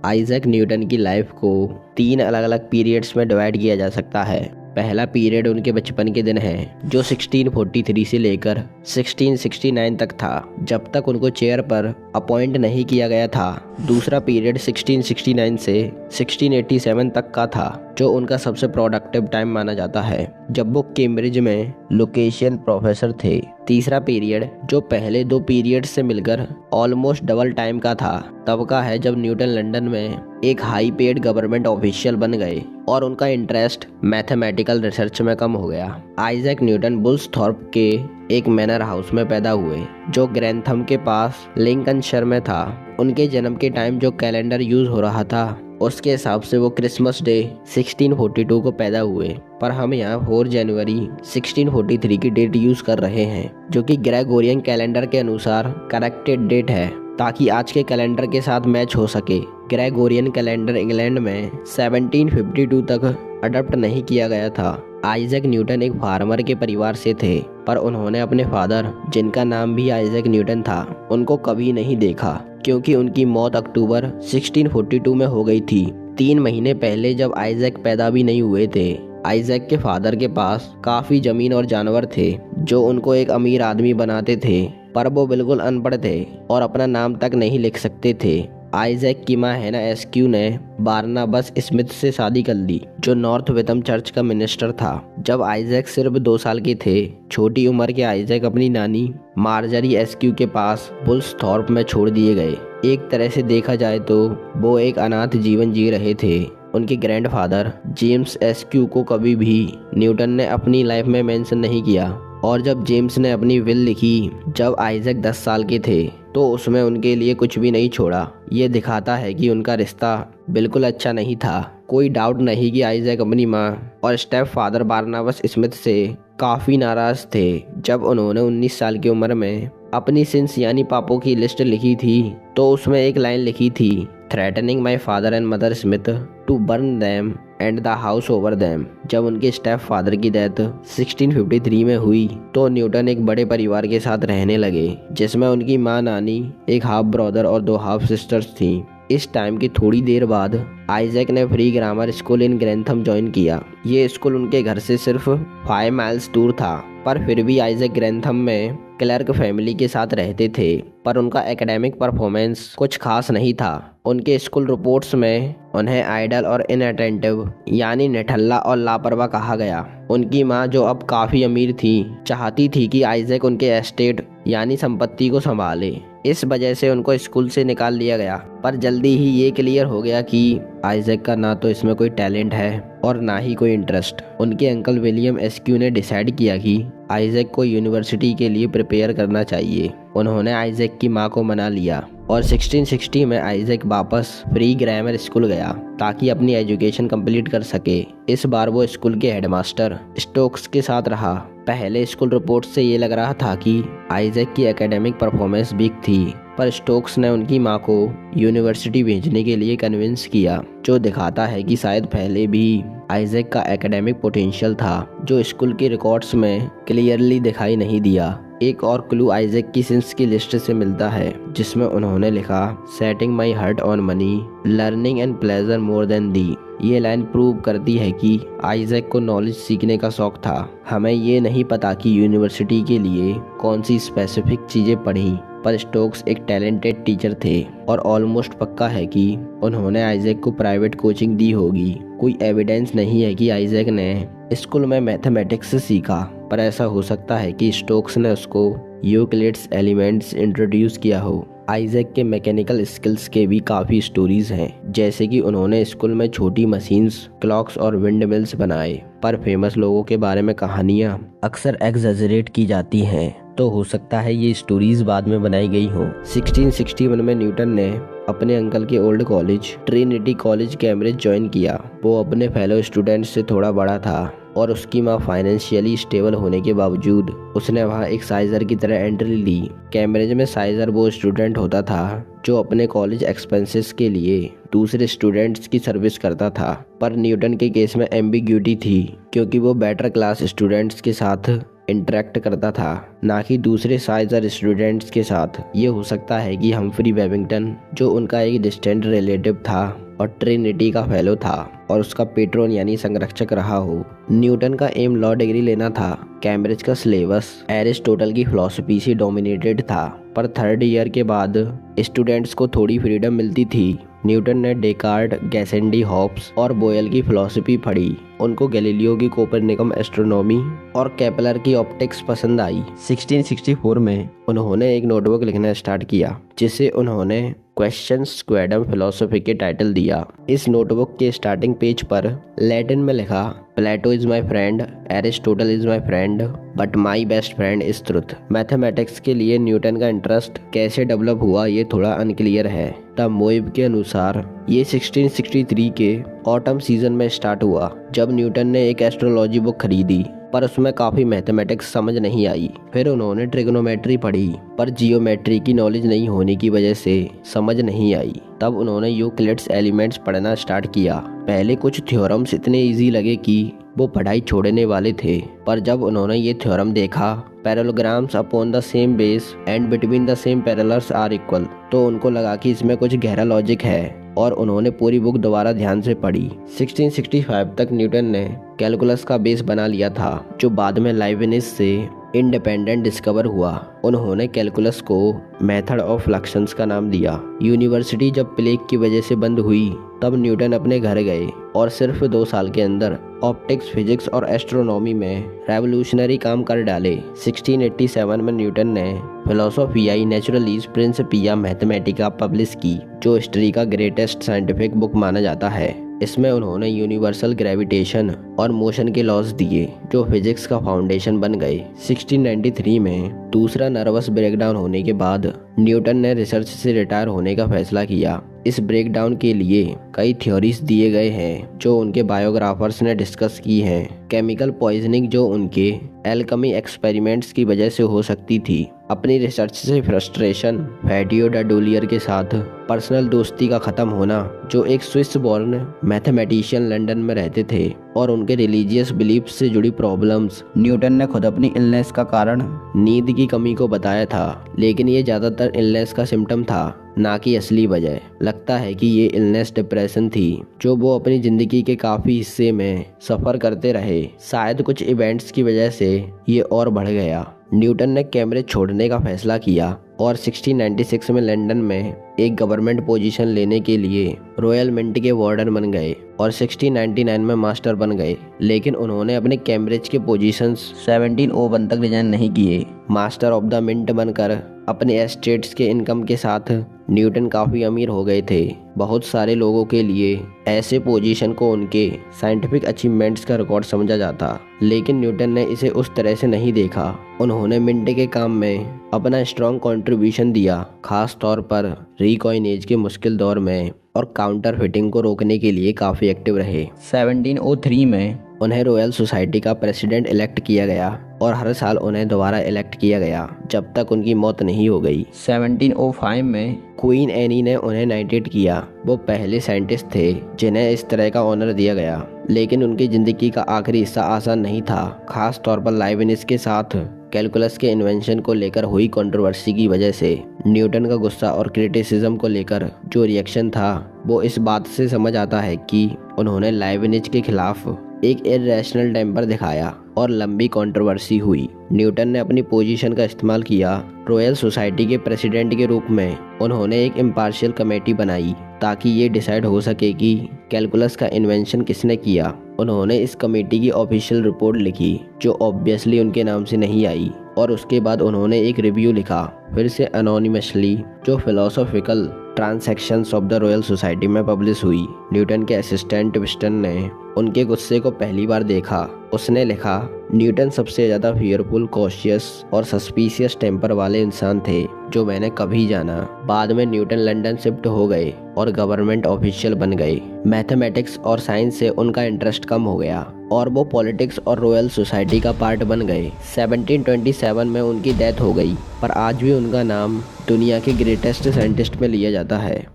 Isaac Newton की life को 3 अलग अलग पीरियड्स में डिवाइड किया जा सकता है। पहला पीरियड उनके बचपन के दिन है जो 1643 से लेकर 1669 तक था, जब तक उनको चेयर पर अपॉइंट नहीं किया गया था। दूसरा पीरियड 1669 से 1687 तक का था, जो उनका सबसे प्रोडक्टिव टाइम माना जाता है, जब वो कैम्ब्रिज में लोकेशन प्रोफेसर थे। तीसरा पीरियड, जो पहले 2 पीरियड से मिलकर ऑलमोस्ट डबल टाइम का था, तब का है जब न्यूटन लंदन में एक हाई पेड गवर्नमेंट ऑफिशियल बन गए और उनका इंटरेस्ट मैथमेटिकल रिसर्च में कम हो गया। आइजैक न्यूटन बुल्सथॉर्प के एक मैनर हाउस में पैदा हुए, जो ग्रैंथम के पास लिंकनशायर में था। उनके जन्म के टाइम जो कैलेंडर यूज हो रहा था, उसके हिसाब से वो क्रिसमस डे 1642 को पैदा हुए, पर हम यहाँ 4 जनवरी 1643 की डेट यूज कर रहे हैं, जो कि ग्रेगोरियन कैलेंडर के अनुसार करेक्टेड डेट है, ताकि आज के कैलेंडर के साथ मैच हो सके। ग्रेगोरियन कैलेंडर इंग्लैंड में 1752 तक अडॉप्ट नहीं किया गया था। आइजैक न्यूटन एक फार्मर के परिवार से थे, पर उन्होंने अपने फादर, जिनका नाम भी आइजैक न्यूटन था, उनको कभी नहीं देखा, क्योंकि उनकी मौत अक्टूबर 1642 में हो गई थी। 3 महीने पहले जब आइजैक पैदा भी नहीं हुए थे। आइजैक के फादर के पास काफ़ी ज़मीन और जानवर थे, जो उनको एक अमीर आदमी बनाते थे, पर वो बिल्कुल अनपढ़ थे और अपना नाम तक नहीं लिख सकते थे। आइजैक की मां हैना एस्क्यू ने बारनाबस स्मिथ से शादी कर ली, जो नॉर्थ विथम चर्च का मिनिस्टर था। जब आइजैक सिर्फ 2 साल के थे, छोटी उम्र के आइजैक अपनी नानी मार्जरी एस्क्यू के पास बुल्सथॉर्प में छोड़ दिए गए। एक तरह से देखा जाए तो वो एक अनाथ जीवन जी रहे थे। उनके ग्रैंडफादर जेम्स एस्क्यू को कभी भी न्यूटन ने अपनी लाइफ में मेंशन नहीं किया, और जब जेम्स ने अपनी विल लिखी जब आइजैक 10 साल के थे, तो उसमें उनके लिए कुछ भी नहीं छोड़ा। ये दिखाता है कि उनका रिश्ता बिल्कुल अच्छा नहीं था। कोई डाउट नहीं कि आइजैक अपनी माँ और स्टेप फादर बारनाबस स्मिथ से काफ़ी नाराज़ थे। जब उन्होंने 19 साल की उम्र में अपनी सिंस यानी पापों की लिस्ट लिखी थी, तो उसमें एक लाइन लिखी थी, threatening my father and mother Smith to burn them and the house over them. जब उनके स्टेप फादर की डेथ 1653 में हुई, तो न्यूटन एक बड़े परिवार के साथ रहने लगे, जिसमें उनकी माँ, नानी, एक हाफ ब्रदर और 2 हाफ सिस्टर्स थीं। इस टाइम की थोड़ी देर बाद आइजैक ने free grammar school in Grantham join किया। ये स्कूल उनके घर से सिर्फ 5 माइल्स दूर था, पर फिर भी आइजैक ग्रैंथम में क्लर्क फैमिली के साथ रहते थे, पर उनका एकेडमिक परफॉर्मेंस कुछ खास नहीं था। उनके स्कूल रिपोर्ट्स में उन्हें आइडल और इनअटेंटिव यानी निठल्ला और लापरवाह कहा गया। उनकी माँ, जो अब काफ़ी अमीर थी, चाहती थी कि आइजैक उनके एस्टेट यानी संपत्ति को संभाले। इस वजह से उनको स्कूल से निकाल लिया गया, पर जल्दी ही ये क्लियर हो गया कि आइजैक का ना तो इसमें कोई टैलेंट है और ना ही कोई इंटरेस्ट। उनके अंकल विलियम एस्क्यू ने डिसाइड किया कि आइजैक को यूनिवर्सिटी के लिए प्रिपेयर करना चाहिए। उन्होंने आइजैक की मां को मना लिया और 1660 में आइजैक वापस फ्री ग्रामर स्कूल गया ताकि अपनी एजुकेशन कंप्लीट कर सके। इस बार वो स्कूल के हेडमास्टर स्टोक्स के साथ रहा। पहले स्कूल रिपोर्ट से ये लग रहा था कि आइजैक की एकेडमिक परफॉर्मेंस वीक थी, पर स्टोक्स ने उनकी मां को यूनिवर्सिटी भेजने के लिए कन्विंस किया, जो दिखाता है कि शायद पहले भी आइजैक का एकेडमिक पोटेंशियल था, जो स्कूल के रिकॉर्ड्स में क्लियरली दिखाई नहीं दिया। एक और क्लू आइजैक की सिंस की लिस्ट से मिलता है, जिसमें उन्होंने लिखा, setting my heart on money, learning and pleasure more than thee. ये लाइन प्रूव करती है कि आइजैक को नॉलेज सीखने का शौक था। हमें ये नहीं पता कि यूनिवर्सिटी के लिए कौन सी स्पेसिफिक चीज़ें पढ़ी, पर स्टोक्स एक टैलेंटेड टीचर थे और ऑलमोस्ट पक्का है कि उन्होंने आइजैक को प्राइवेट कोचिंग दी होगी। कोई एविडेंस नहीं है कि आइजैक ने स्कूल में मैथमेटिक्स सीखा, पर ऐसा हो सकता है कि स्टोक्स ने उसको यूक्लिड्स एलिमेंट्स इंट्रोड्यूस किया हो। आइजैक के मैकेनिकल स्किल्स के भी काफ़ी स्टोरीज हैं, जैसे कि उन्होंने स्कूल में छोटी मशीन्स, क्लॉक्स और विंड मिल्स बनाए। पर फेमस लोगों के बारे में कहानियाँ अक्सर एग्जैजरेट की जाती हैं, तो हो सकता है ये स्टोरीज बाद में बनाई गई हो। 1661 में न्यूटन ने अपने अंकल के old college Trinity college Cambridge join किया। वो अपने फेलो स्टूडेंट्स से थोड़ा बड़ा था और उसकी माँ फाइनेंशियली स्टेबल होने के बावजूद उसने वहाँ एक साइजर की तरह एंट्री ली। कैम्ब्रिज में साइजर वो स्टूडेंट होता था जो अपने कॉलेज एक्सपेंसेस के लिए दूसरे स्टूडेंट्स की सर्विस करता था। पर न्यूटन के केस में एम्बिग्यूटी थी, क्योंकि वो बेटर क्लास स्टूडेंट्स के साथ इंटरेक्ट करता था, ना कि दूसरे साइजर स्टूडेंट्स के साथ। ये हो सकता है कि हम्फ्री बेबिंगटन, जो उनका एक डिस्टेंट रिलेटिव था और ट्रिनिटी का फेलो था और उसका पेट्रोन यानी संरक्षक रहा हो। न्यूटन का एम लॉ डिग्री लेना था। कैम्ब्रिज का सिलेबस एरिस्टोटल की फिलॉसफी से डोमिनेटेड था, पर थर्ड ईयर के बाद स्टूडेंट्स को थोड़ी फ्रीडम मिलती थी। न्यूटन ने डेकार्ट, गैसेंडी, हॉब्स और बोयल की फिलॉसफी पढ़ी। उनको गैलीलियो की कोपरनिकम एस्ट्रोनॉमी और केपलर की ऑप्टिक्स पसंद आई। 1664 में उन्होंने एक नोटबुक लिखना स्टार्ट किया, जिसे उन्होंने क्वेश्चंस क्वेडम फिलॉसफी के टाइटल दिया। इस नोटबुक के स्टार्टिंग पेज पर लैटिन में लिखा, Plato is my friend, Aristotle is my friend, but my best friend is truth. Mathematics के लिए न्यूटन का इंटरेस्ट कैसे डेवलप हुआ ये थोड़ा अनक्लियर है। द मोइब के अनुसार ये 1663 के ऑटम सीजन में स्टार्ट हुआ, जब न्यूटन ने एक एस्ट्रोलॉजी बुक खरीदी, पर उसमें काफ़ी मैथमेटिक्स समझ नहीं आई। फिर उन्होंने ट्रिग्नोमेट्री पढ़ी, पर जियोमेट्री की नॉलेज नहीं होने की वजह से समझ नहीं आई। तब उन्होंने यूक्लिड्स एलिमेंट्स पढ़ना स्टार्ट किया। पहले कुछ थ्योरम्स इतने इजी लगे कि वो पढ़ाई छोड़ने वाले थे, पर जब उन्होंने ये थ्योरम देखा, parallelograms upon the same base and between the same parallels are equal, तो उनको लगा कि इसमें कुछ गहरा लॉजिक है और उन्होंने पूरी बुक दोबारा ध्यान से पढ़ी। 1665 तक न्यूटन ने कैलकुलस का बेस बना लिया था, जो बाद में लाइबनिज से इंडिपेंडेंट डिस्कवर हुआ। उन्होंने कैलकुलस को मेथड ऑफ फ्लक्शंस का नाम दिया। यूनिवर्सिटी जब प्लेग की वजह से बंद हुई, तब न्यूटन अपने घर गए और सिर्फ 2 साल के अंदर ऑप्टिक्स, फिजिक्स और एस्ट्रोनॉमी में रेवोल्यूशनरी काम कर डाले। 1687 में न्यूटन ने फिलोसोफियाई नेचुरलिस प्रिंसिपिया मैथमेटिका पब्लिश की, जो हिस्ट्री का ग्रेटेस्ट साइंटिफिक बुक माना जाता है। इसमें उन्होंने यूनिवर्सल ग्रेविटेशन और मोशन के लॉज दिए, जो फिजिक्स का फाउंडेशन बन गए। 1693 में दूसरा नर्वस ब्रेकडाउन होने के बाद न्यूटन ने रिसर्च से रिटायर होने का फैसला किया। इस ब्रेकडाउन के लिए कई थ्योरीज दिए गए हैं, जो उनके बायोग्राफर्स ने डिस्कस की हैं। केमिकल पॉइजनिंग, जो उनके एल्केमी एक्सपेरिमेंट्स की वजह से हो सकती थी। अपनी रिसर्च से फ्रस्ट्रेशन, फैटियो ड डोलियर के साथ पर्सनल दोस्ती का ख़त्म होना, जो एक स्विस बॉर्न मैथमेटिशियन लंदन में रहते थे, और उनके रिलीजियस बिलीफ से जुड़ी प्रॉब्लम्स। न्यूटन ने खुद अपनी इलनेस का कारण नींद की कमी को बताया था, लेकिन ये ज़्यादातर इलनेस का सिम्टम था, ना कि असली वजह। लगता है कि ये इलनेस डिप्रेशन थी, जो वो अपनी ज़िंदगी के काफ़ी हिस्से में सफ़र करते रहे। शायद कुछ इवेंट्स की वजह से ये और बढ़ गया। न्यूटन ने कैम्ब्रिज छोड़ने का फैसला किया और 1696 में लंदन में एक गवर्नमेंट पोजीशन लेने के लिए रॉयल मिंट के वार्डन बन गए और 1699 में मास्टर बन गए। लेकिन उन्होंने अपने कैम्ब्रिज के पोजीशंस 1701 तक रिजाइन नहीं किए। मास्टर ऑफ द मिंट बनकर अपने एस्टेट्स के इनकम के साथ न्यूटन काफ़ी अमीर हो गए थे। बहुत सारे लोगों के लिए ऐसे पोजीशन को उनके साइंटिफिक अचीवमेंट्स का रिकॉर्ड समझा जाता, लेकिन न्यूटन ने इसे उस तरह से नहीं देखा। उन्होंने मिंट के काम में अपना स्ट्रॉन्ग कंट्रीब्यूशन दिया, खास तौर पर रिकॉइनेज के मुश्किल दौर में, और काउंटर फिटिंग को रोकने के लिए काफ़ी एक्टिव रहे। 1703 में उन्हें रॉयल सोसाइटी का प्रेसिडेंट इलेक्ट किया गया और हर साल उन्हें दोबारा इलेक्ट किया गया जब तक उनकी मौत नहीं हो गई। 1705 में क्वीन एनी ने उन्हें नाइटेड किया। वो पहले साइंटिस्ट थे जिन्हें इस तरह का ऑनर दिया गया, लेकिन उनकी ज़िंदगी का आखिरी हिस्सा आसान नहीं था, खास तौर पर लाइबनिज के साथ कैलकुलस के इन्वेंशन को लेकर हुई कंट्रोवर्सी की वजह से। न्यूटन का गुस्सा और क्रिटिसिज्म को लेकर जो रिएक्शन था, वो इस बात से समझ आता है कि उन्होंने लाइबनिज के खिलाफ एक इररेशनल टेम्पर दिखाया और लंबी कंट्रोवर्सी हुई। न्यूटन ने अपनी पोजीशन का इस्तेमाल किया। रॉयल सोसाइटी के प्रेसिडेंट के रूप में उन्होंने एक इम्पार्शियल कमेटी बनाई ताकि ये डिसाइड हो सके कि कैलकुलस का इन्वेंशन किसने किया। उन्होंने इस कमेटी की ऑफिशियल रिपोर्ट लिखी, जो ऑब्वियसली उनके नाम से नहीं आई, और उसके बाद उन्होंने एक रिव्यू लिखा, फिर से अनोनिमसली, जो philosophical transactions of the royal society में पब्लिश हुई। न्यूटन के असिस्टेंट विस्टन ने उनके गुस्से को पहली बार देखा। उसने लिखा, न्यूटन सबसे ज़्यादा फियरफुल, कॉशियस और सस्पिशियस टेम्पर वाले इंसान थे जो मैंने कभी जाना। बाद में न्यूटन लंदन शिफ्ट हो गए और गवर्नमेंट ऑफिशियल बन गए। मैथमेटिक्स और साइंस से उनका इंटरेस्ट कम हो गया और वो पॉलिटिक्स और रॉयल सोसाइटी का पार्ट बन गए। 1727 में उनकी डेथ हो गई, पर आज भी उनका नाम दुनिया के ग्रेटेस्ट साइंटिस्ट में लिया जाता है।